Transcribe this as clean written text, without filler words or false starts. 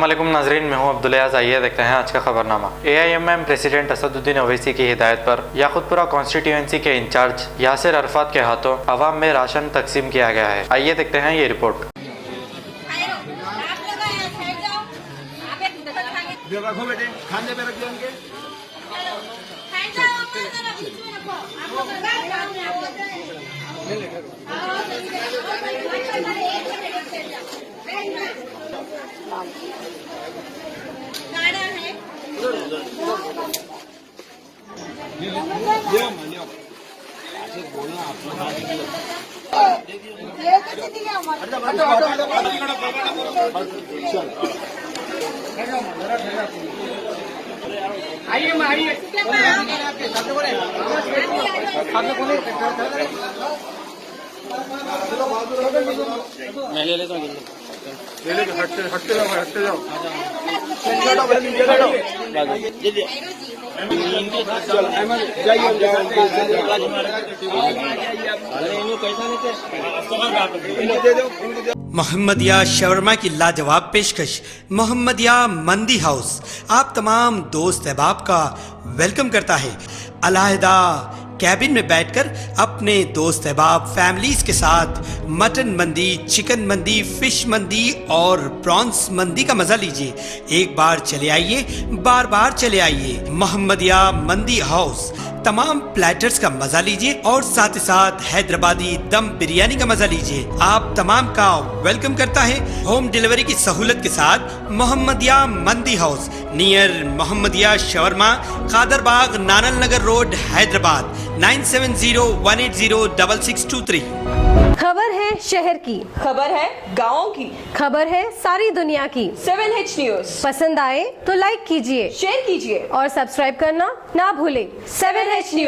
अस्सलामुअलैकुम नाजरीन, मैं हूं अब्दुल-याज़। आइए देखते हैं आज का खबरनामा। AIMM प्रेसिडेंट असदुद्दीन ओवैसी की हिदायत पर याकुतपुरा कॉन्स्टिट्यूएंसी के इंचार्ज यासिर अरफात के हाथों अवाम में राशन तकसीम किया गया है। आइए देखते हैं ये रिपोर्ट। रखो बेटे, खाने पे रख दो उनके। मैं ले लेता हूँ। हटते जाओ। मोहम्मदिया शवरमा की लाजवाब पेशकश मोहम्मदिया मंदी हाउस आप तमाम दोस्त अहबाब का वेलकम करता है। अलहदा कैबिन में बैठकर अपने दोस्त अहबाब फैमिलीज के साथ मटन मंदी, चिकन मंदी, फिश मंदी और प्रॉन्स मंदी का मजा लीजिए। एक बार चले आइए, बार बार चले आइए। मोहम्मदिया मंदी हाउस तमाम प्लेटर्स का मजा लीजिए और साथ ही साथ हैदराबादी दम बिरयानी का मजा लीजिए। आप तमाम का वेलकम करता है होम डिलीवरी की सहूलत के साथ मोहम्मदिया मंदी house near Mohammadia shawarma, Kadarbagh, नानल नगर रोड, हैदराबाद 9701806623। खबर है शहर की, खबर है गाँव की, खबर है सारी दुनिया की। 7H न्यूज पसंद आए तो लाइक कीजिए, शेयर कीजिए और सब्सक्राइब करना ना भूले। 7H news.